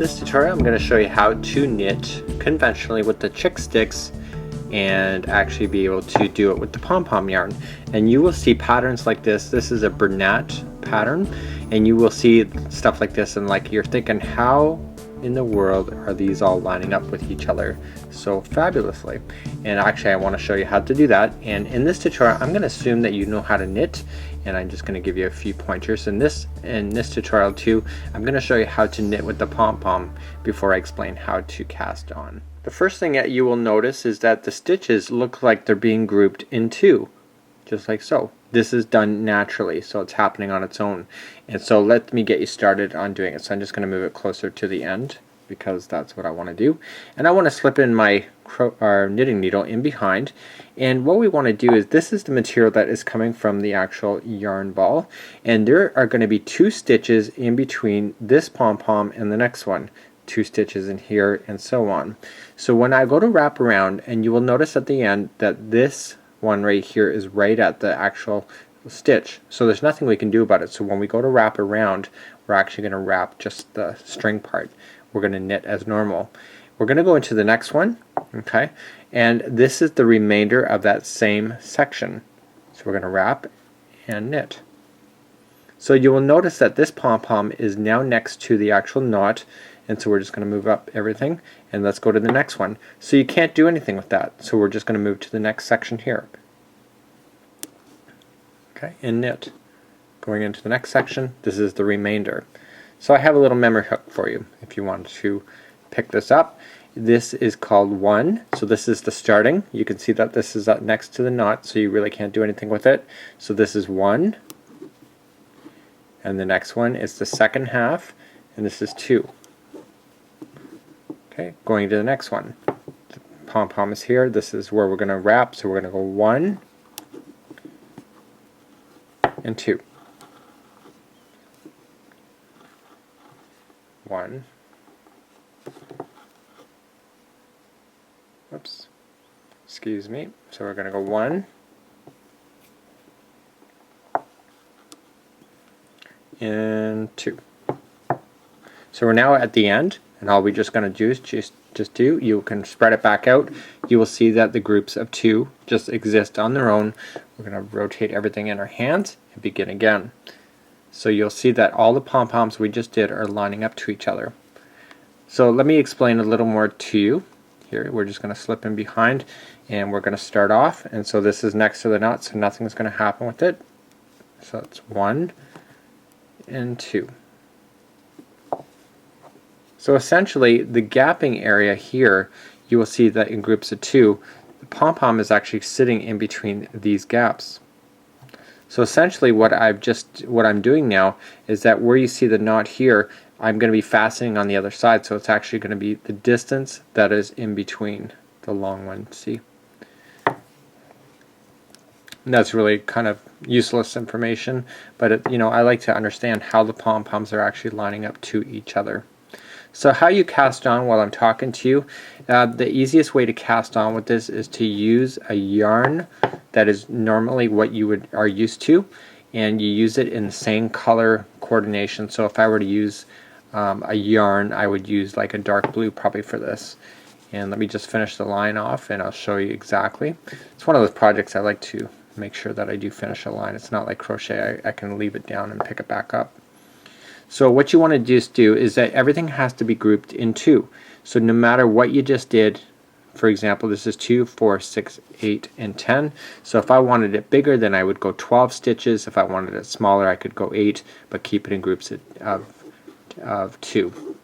this tutorial, I'm going to show you how to knit conventionally with the chick sticks and actually be able to do it with the pom pom yarn. And you will see patterns like this. This is a Bernat pattern, and you will see stuff like this and like you're thinking, how in the world are these all lining up with each other so fabulously? And actually I want to show you how to do that. And in this tutorial I'm going to assume that you know how to knit, and I'm just going to give you a few pointers. In this tutorial too, I'm going to show you how to knit with the pom pom before I explain how to cast on. The first thing that you will notice is that the stitches look like they're being grouped in two, just like so. This is done naturally, so it's happening on its own. And so let me get you started on doing it. So I'm just going to move it closer to the end because that's what I want to do. And I want to slip in my knitting needle in behind. And what we want to do is, this is the material that is coming from the actual yarn ball. And there are going to be 2 stitches in between this pom-pom and the next one. 2 stitches in here and so on. So when I go to wrap around, and you will notice at the end that this one right here is right at the actual stitch, so there's nothing we can do about it. So when we go to wrap around, we're actually going to wrap just the string part. We're going to knit as normal. We're going to go into the next one, okay, and this is the remainder of that same section. So we're going to wrap and knit. So you will notice that this pom-pom is now next to the actual knot, and so we're just going to move up everything, and let's go to the next one. So you can't do anything with that, so we're just going to move to the next section here. Okay, and knit. Going into the next section, this is the remainder. So I have a little memory hook for you if you want to pick this up. This is called 1, so this is the starting. You can see that this is up next to the knot, so you really can't do anything with it. So this is 1, and the next one is the second half, and this is 2. Okay, going to the next one. The pom-pom is here. This is where we're going to wrap, so we're going to go 1 and 2. 1. Whoops. Excuse me. So we're going to go 1 and 2. So we're now at the end, and all we're just going to do is just do, you can spread it back out. You will see that the groups of 2 just exist on their own. We're going to rotate everything in our hands and begin again. So you'll see that all the pom-poms we just did are lining up to each other. So let me explain a little more to you. Here we're just going to slip in behind, and we're going to start off, and so this is next to the knot, so nothing's going to happen with it. So it's 1 and 2. So essentially the gapping area here, you will see that in groups of 2, the pom-pom is actually sitting in between these gaps. So essentially what I'm doing now is that where you see the knot here, I'm going to be fastening on the other side, so it's actually going to be the distance that is in between the long one. See? And that's really kind of useless information, but I like to understand how the pom-poms are actually lining up to each other. So how you cast on while I'm talking to you, the easiest way to cast on with this is to use a yarn that is normally what you are used to, and you use it in the same color coordination. So if I were to use a yarn, I would use like a dark blue probably for this. And let me just finish the line off, and I'll show you exactly. It's one of those projects I like to make sure that I do finish a line. It's not like crochet. I can leave it down and pick it back up. So what you want to just do is that everything has to be grouped in 2. So no matter what you just did, for example, this is 2, 4, 6, 8, and 10. So if I wanted it bigger, then I would go 12 stitches. If I wanted it smaller, I could go 8, but keep it in groups of 2.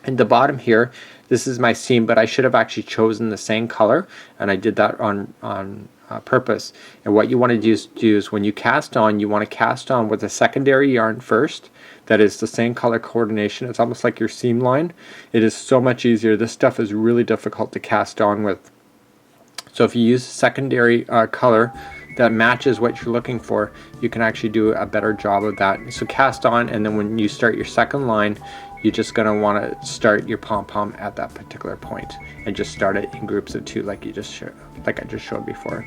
And the bottom here, this is my seam, but I should have actually chosen the same color, and I did that on purpose. And what you want to do is when you cast on, you want to cast on with a secondary yarn first that is the same color coordination. It's almost like your seam line. It is so much easier. This stuff is really difficult to cast on with. So if you use secondary color that matches what you're looking for, you can actually do a better job of that. So cast on, and then when you start your second line, you're just going to want to start your pom-pom at that particular point and just start it in groups of 2 like I just showed before.